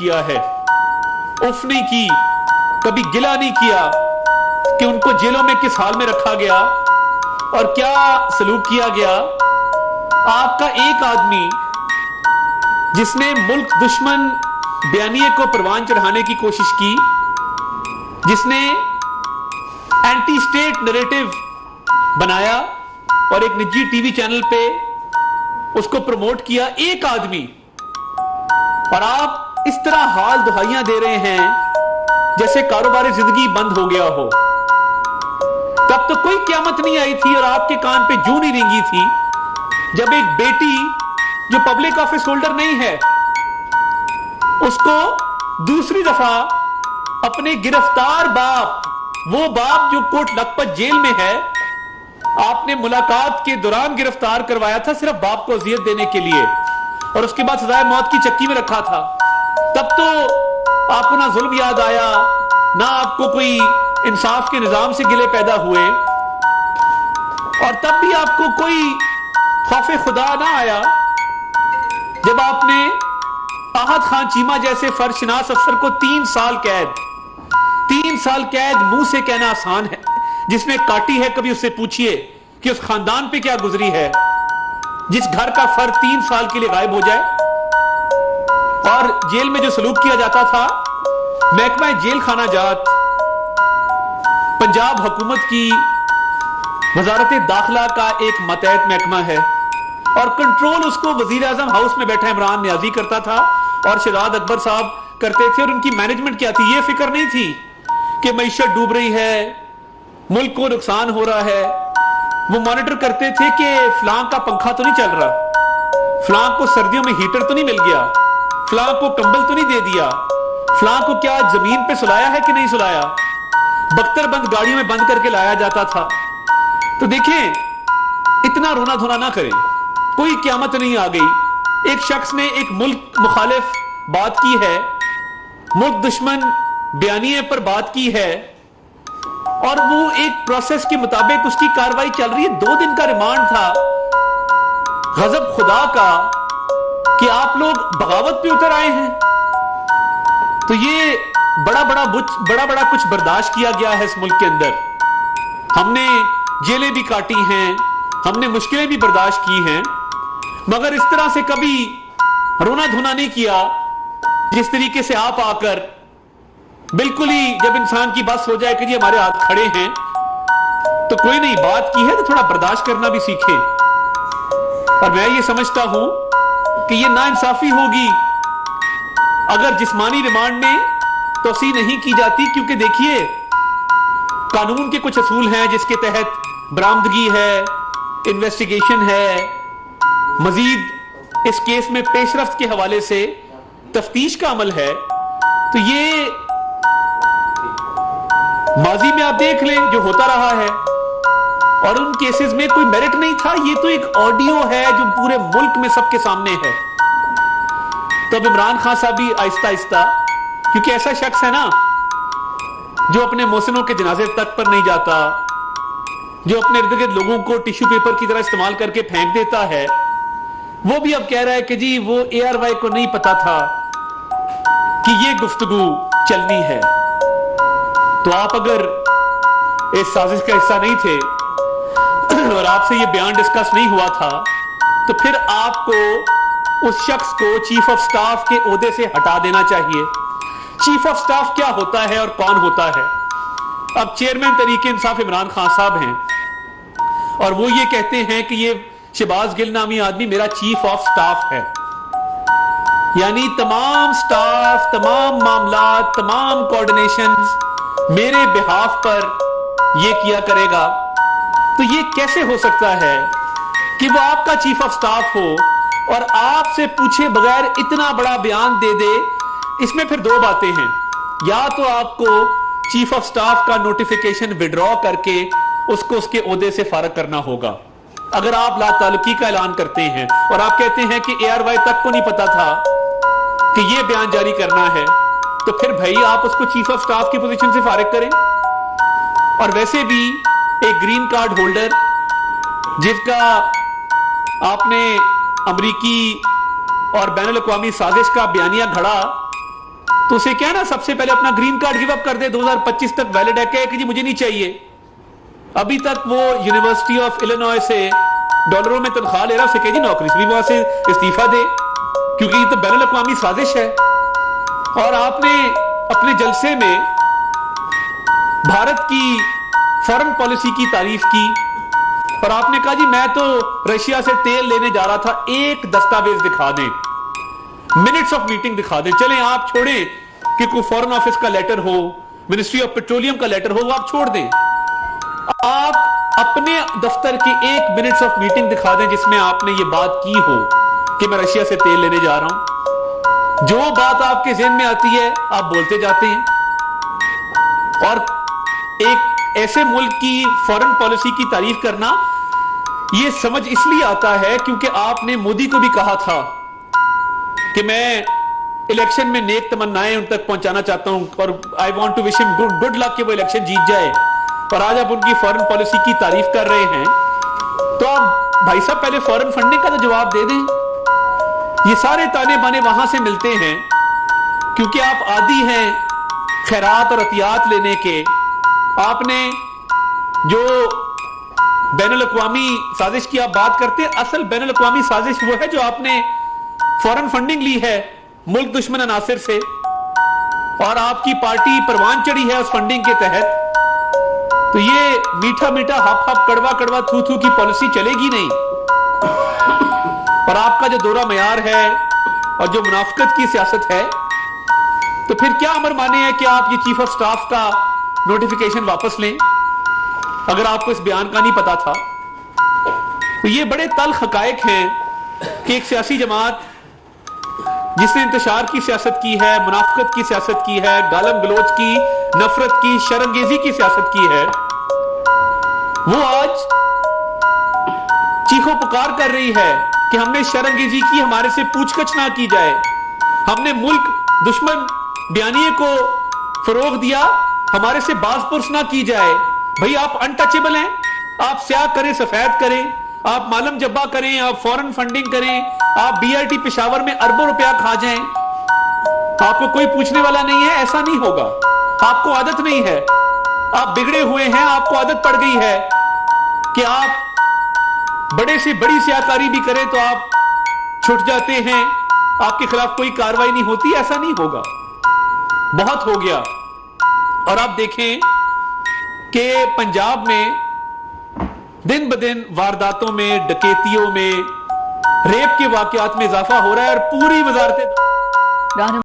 किया है, उफ नहीं की, कभी गिला नहीं किया कि उनको जेलों में किस हाल में रखा गया और क्या सलूक किया गया। आपका एक आदमी जिसने मुल्क दुश्मन बयानिए को परवान चढ़ाने की कोशिश की, जिसने एंटी स्टेट नैरेटिव बनाया और एक निजी टीवी चैनल पे उसको प्रमोट किया, एक आदमी, और आप इस तरह हाल दुहाइयां दे रहे हैं जैसे कारोबारी जिंदगी बंद हो गया हो। तब तो कोई क़यामत नहीं आई थी और आपके कान पे जूं नहीं रेंगी थी जब एक बेटी जो पब्लिक ऑफिस होल्डर नहीं है उसको दूसरी दफा अपने गिरफ्तार बाप, वो बाप जो कोट लखपत जेल में है, आपने मुलाकात के दौरान गिरफ्तार करवाया था सिर्फ बाप को अजियत देने के लिए और उसके बाद सजाए मौत की चक्की में रखा था। तब तो आपको ना जुल्म याद आया, ना आपको कोई इंसाफ के निजाम से गिले पैदा हुए, और तब भी आपको कोई खौफे खुदा ना आया जब आपने आहत खान चीमा जैसे फर्शनास अफसर को 3 साल कैद, 3 साल कैद मुंह से कहना आसान है, जिसने काटी है कभी उससे पूछिए कि उस खानदान पे क्या गुजरी है जिस घर का फर्द 3 साल के लिए गायब हो जाए। और जेल में जो सलूक किया जाता था, महकमा जेल खाना जात पंजाब हुकूमत की वजारत दाखिला का एक मतहत महकमा है और कंट्रोल उसको वजीर आजम हाउस में बैठा इमरान नियाजी करता था और शहजाद अकबर साहब करते थे। और उनकी मैनेजमेंट क्या थी, ये फिक्र नहीं थी कि मईशत डूब रही है, मुल्क को नुकसान हो रहा है। वो मॉनिटर करते थे कि फलां का पंखा तो नहीं चल रहा, फलां को सर्दियों में हीटर तो नहीं मिल गया, फलां को कंबल तो नहीं दे दिया, फलां को क्या जमीन पे सुलाया है कि नहीं सुलाया। बख्तर बंद गाड़ियों में बंद करके लाया जाता था। तो देखें, इतना रोना धोना ना करें, कोई क़यामत नहीं आ गई। एक शख्स ने एक मुल्क मुखालिफ बात की है, मुल्क दुश्मन बयानिए पर बात की है और वो एक प्रोसेस के मुताबिक उसकी कार्रवाई चल रही है। 2 दिन का रिमांड था। गजब खुदा का कि आप लोग बगावत पे उतर आए हैं। तो ये बड़ा बड़ा कुछ बर्दाश्त किया गया है इस मुल्क के अंदर। हमने जेलें भी काटी हैं, हमने मुश्किलें भी बर्दाश्त की हैं, मगर इस तरह से कभी रोना धोना नहीं किया जिस तरीके से आप आकर बिल्कुल ही, जब इंसान की बस हो जाए कि जी हमारे हाथ खड़े हैं तो कोई नहीं, बात की है तो थोड़ा बर्दाश्त करना भी सीखे। और मैं ये समझता हूं कि ये नाइंसाफी होगी अगर जिस्मानी रिमांड में तोसी नहीं की जाती, क्योंकि देखिए कानून के कुछ असूल हैं जिसके तहत बरामदगी है, इन्वेस्टिगेशन है, मजीद इस केस में पेशरफ्त के हवाले से तफ्तीश का अमल है। तो ये माजी में आप देख लें जो होता रहा है और उन केसेस में कोई मेरिट नहीं था। ये तो एक ऑडियो है जो पूरे मुल्क में सबके सामने है। तो अब इमरान खान साहब भी आहिस्ता आहिस्ता, क्योंकि ऐसा शख्स है ना जो अपने मोहसिनों के जनाजे तक पर नहीं जाता, जो अपने इर्द गिर्द लोगों को टिश्यू पेपर की तरह इस्तेमाल करके फेंक देता है, वो भी अब कह रहा है कि जी वो ARY को नहीं पता था कि ये गुफ्तगू चलनी है। तो आप अगर इस साजिश का हिस्सा नहीं थे और आपसे ये बयान डिस्कस नहीं हुआ था, तो फिर आपको उस शख्स को चीफ ऑफ स्टाफ के ओहदे से हटा देना चाहिए। चीफ ऑफ स्टाफ क्या होता है और कौन होता है? अब चेयरमैन तरीके इंसाफ इमरान खान साहब हैं और वो ये कहते हैं कि ये शहबाज गिल नामी आदमी मेरा चीफ ऑफ स्टाफ है, यानी तमाम स्टाफ, तमाम मामलात, तमाम कोऑर्डिनेशंस मेरे बिहाफ पर ये किया करेगा। तो ये कैसे हो सकता है कि वो आपका चीफ ऑफ स्टाफ हो और आपसे पूछे बगैर इतना बड़ा बयान दे दे? इसमें फिर 2 बातें हैं, या तो आपको चीफ ऑफ स्टाफ का नोटिफिकेशन विड्रॉ करके उसको उसके ओहदे से फारग करना होगा। अगर आप लाताल्लुकी का ऐलान करते हैं और आप कहते हैं कि ARY तक को नहीं पता था कि ये बयान जारी करना है, तो फिर भाई आप उसको चीफ ऑफ स्टाफ की पोजीशन से फारिग करें। और वैसे भी एक ग्रीन कार्ड होल्डर जिसका आपने अमरीकी और बैनुल अक़वामी साजिश का बयानिया घड़ा تو اسے کیا نا سب سے پہلے اپنا گرین کارڈ گیو اپ کر دے, 2025 تک ویلڈ ہے, کہ جی مجھے نہیں چاہیے. ابھی تک وہ یونیورسٹی آف الینوائے سے ڈالروں میں تنخواہ لے رہا, اسے کہ جی نوکری سے بھی وہاں سے استعفیٰ دے, کیونکہ یہ تو بین الاقوامی سازش ہے. اور آپ نے اپنے جلسے میں بھارت کی فارن پالیسی کی تعریف کی, اور آپ نے کہا جی میں تو رشیا سے تیل لینے جا رہا تھا, ایک دستاویز دکھا دیں, منٹس آف میٹنگ دکھا دیں. چلیں آپ چھوڑیں کہ کوئی فورن آفس کا لیٹر ہو, منسٹری آف پیٹرولیم کا لیٹر ہو, وہ آپ چھوڑ دیں. آپ اپنے دفتر کی ایک منٹس آف میٹنگ دکھا دیں جس میں آپ نے یہ بات کی ہو کہ میں رشیا سے تیل لینے جا رہا ہوں. جو بات آپ کے ذہن میں آتی ہے آپ بولتے جاتے ہیں, اور ایک ایسے ملک کی فارن پالیسی کی تعریف کرنا یہ سمجھ اس لیے آتا ہے کیونکہ آپ نے مودی کو بھی کہا تھا کہ میں الیکشن میں نیک تمنائیں ان تک پہنچانا چاہتا ہوں, اور آئی وانٹ ٹو وش ہم گڈ لک کہ وہ الیکشن جیت جائے. اور آج آپ ان کی فارن پالیسی کی تعریف کر رہے ہیں, تو آپ بھائی صاحب پہلے فارن فنڈنگ کا تو جواب دے دیں. یہ سارے تانے بانے وہاں سے ملتے ہیں کیونکہ آپ عادی ہیں خیرات اور عطیات لینے کے. آپ نے جو بین الاقوامی سازش کی آپ بات کرتے ہیں, اصل بین الاقوامی سازش وہ ہے جو آپ نے فارن فنڈنگ لی ہے ملک دشمن عناصر سے, اور آپ کی پارٹی پروان چڑھی ہے اس فنڈنگ کے تحت. تو یہ میٹھا میٹھا ہپ ہپ کڑوا کڑوا تھو تھو کی پالیسی چلے گی نہیں. اور آپ کا جو دورہ معیار ہے اور جو منافقت کی سیاست ہے, تو پھر کیا امر مانے ہیں کہ آپ یہ چیف آف سٹاف کا نوٹیفیکیشن واپس لیں اگر آپ کو اس بیان کا نہیں پتا تھا. تو یہ بڑے تلخ حقائق ہیں کہ ایک سیاسی جماعت جس نے انتشار کی سیاست کی ہے, منافقت کی سیاست کی ہے, گالم گلوچ کی, نفرت کی, شرمگیزی کی سیاست کی ہے, وہ آج چیخو پکار کر رہی ہے کہ ہم نے شرمگیزی کی, ہمارے سے پوچھ گچھ نہ کی جائے, ہم نے ملک دشمن بیانیے کو فروغ دیا, ہمارے سے باز پرس نہ کی جائے. بھئی آپ انٹچیبل ہیں, آپ سیاہ کریں سفید کریں, آپ معلم جبا کریں, آپ فورن فنڈنگ کریں, آپ بی آر ٹی پشاور میں اربوں روپیہ کھا جائیں, آپ کو کوئی پوچھنے والا نہیں ہے. ایسا نہیں ہوگا, آپ کو عادت نہیں ہے, آپ بگڑے ہوئے ہیں, آپ کو عادت پڑ گئی ہے کہ آپ بڑے سے بڑی سیاہکاری بھی کریں تو آپ چھٹ جاتے ہیں, آپ کے خلاف کوئی کاروائی نہیں ہوتی. ایسا نہیں ہوگا, بہت ہو گیا. اور آپ دیکھیں کہ پنجاب میں دن بدن وارداتوں میں, ڈکیتیوں میں, ریپ کے واقعات میں اضافہ ہو رہا ہے, اور پوری وزارت